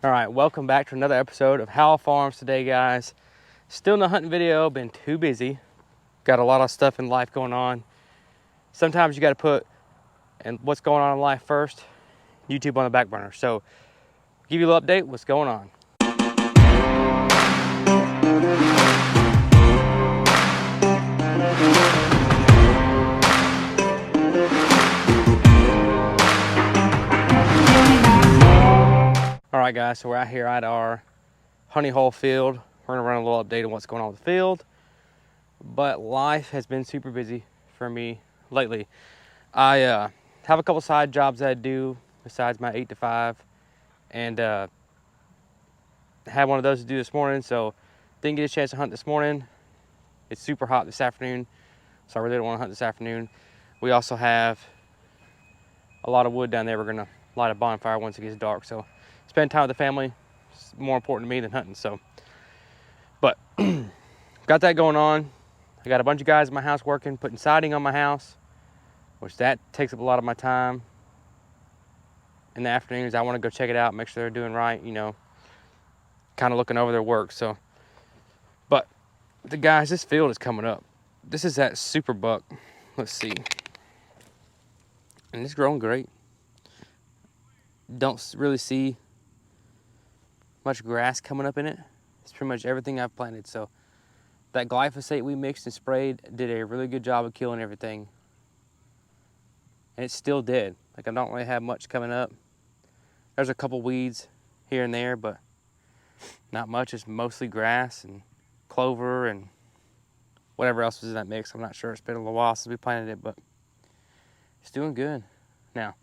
All right, welcome back to another episode of Howell Farms today, guys. Still no hunting video, been too busy. Got a lot of stuff in life going on. Sometimes you got to put and what's going on in life first, YouTube on the back burner. So give you a little update, what's going on. All right, guys, so we're out here at our honey hole field. We're gonna run a little update on what's going on with the field. But life has been super busy for me lately. I have a couple side jobs that I do besides my 8 to 5. And had one of those to do this morning, so didn't get a chance to hunt this morning. It's super hot this afternoon, so I really don't want to hunt this afternoon. We also have a lot of wood down there. We're gonna light a bonfire once it gets dark, so spend time with the family is more important to me than hunting. So, but got that going on. I got a bunch of guys in my house working, putting siding on my house, which that takes up a lot of my time. In the afternoons, I want to go check it out, make sure they're doing right, you know, kind of looking over their work. So, but the guys, this field is coming up. This is that super buck. Let's see. And it's growing great. Don't really see much grass coming up in it. It's pretty much everything I've planted. So that glyphosate we mixed and sprayed did a really good job of killing everything. And it's still dead. Like, I don't really have much coming up. There's a couple weeds here and there, but not much. It's mostly grass and clover and whatever else was in that mix. I'm not sure. It's been a little while since we planted it, but it's doing good. Now,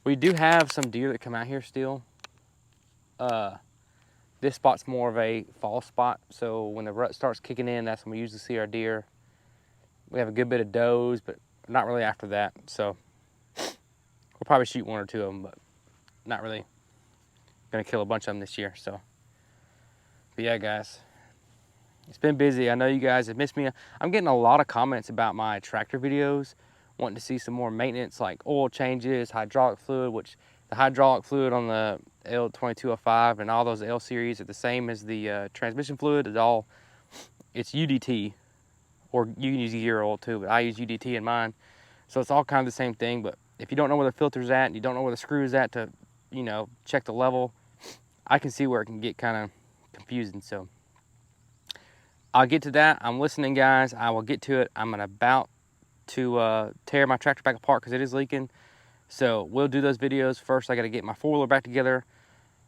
we do have some deer that come out here still. This spot's more of a fall spot, so when the rut starts kicking in, that's when we usually see our deer. We have a good bit of does, but not really after that. So we'll probably shoot one or two of them, but not really gonna kill a bunch of them this year. So, but yeah, guys, it's been busy. I know you guys have missed me. I'm getting a lot of comments about my tractor videos, wanting to see some more maintenance, like oil changes, hydraulic fluid, which the hydraulic fluid on the L2205 and all those L series are the same as the transmission fluid. It's UDT, or you can use gear oil too, but I use UDT in mine. So it's all kind of the same thing, but if you don't know where the filter's at and you don't know where the screw's at to, you know, check the level, I can see where it can get kind of confusing. So I'll get to that. I'm listening, guys. I will get to it. I'm about to tear my tractor back apart because it is leaking. So we'll do those videos. First, I got to get my four-wheeler back together.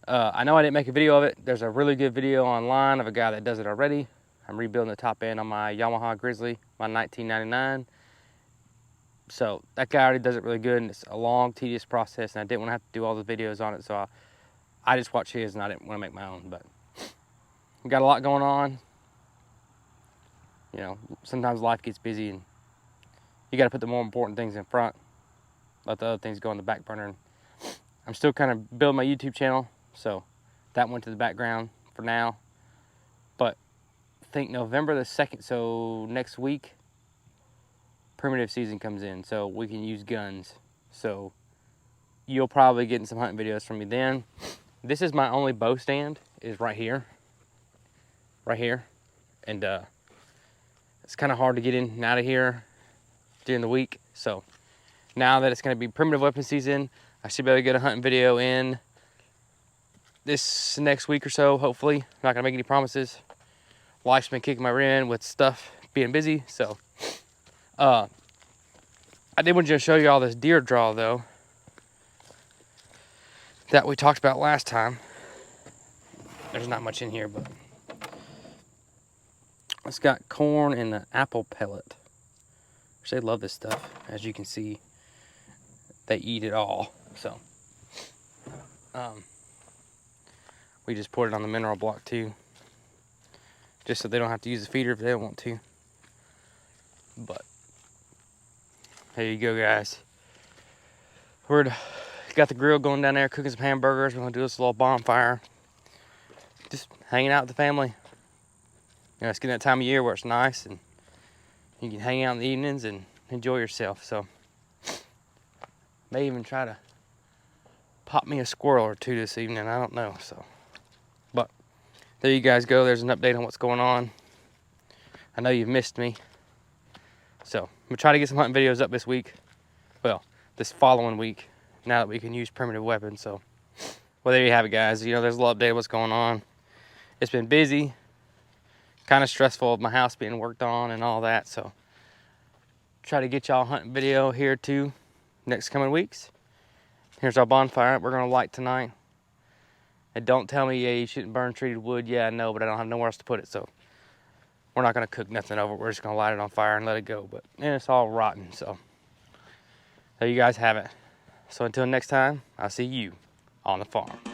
I know I didn't make a video of it. There's a really good video online of a guy that does it already. I'm rebuilding the top end on my Yamaha Grizzly, my 1999. So that guy already does it really good, and it's a long, tedious process, and I didn't want to have to do all the videos on it, so I just watched his, and I didn't want to make my own. But we got a lot going on. You know, sometimes life gets busy, and you got to put the more important things in front. Let the other things go on the back burner. And I'm still kind of building my YouTube channel, so that went to the background for now. But I think November the 2nd, so next week, primitive season comes in, so we can use guns. So you'll probably get some hunting videos from me then. This is my only bow stand, is right here. And it's kind of hard to get in and out of here during the week. So now that it's going to be primitive weapon season, I should be able to get a hunting video in this next week or so, hopefully. I'm not going to make any promises. Life's been kicking my rear end with stuff being busy, so. I did want to show you all this deer draw, though, that we talked about last time. There's not much in here, but it's got corn and the apple pellet. Which they love this stuff. As you can see, they eat it all. So we just poured it on the mineral block too, just so they don't have to use the feeder if they don't want to. But there you go, guys. We're got the grill going down there, cooking some hamburgers. We're gonna do this little bonfire, just hanging out with the family. You know, it's getting that time of year where it's nice and you can hang out in the evenings and enjoy yourself. So may even try to pop me a squirrel or two this evening. I don't know. So, but there you guys go. There's an update on what's going on. I know you've missed me. So I'm gonna try to get some hunting videos up this week. Well, this following week, now that we can use primitive weapons. So, well, there you have it, guys. You know, there's a little update of what's going on. It's been busy, kind of stressful with my house being worked on and all that. So, try to get y'all a hunting video here too next coming weeks. Here's our bonfire we're gonna light tonight. And don't tell me, yeah, you shouldn't burn treated wood. Yeah, I know, but I don't have nowhere else to put it. So, we're not gonna cook nothing over it. We're just gonna light it on fire and let it go. But it's all rotten. So, there you guys have it. So until next time, I'll see you on the farm.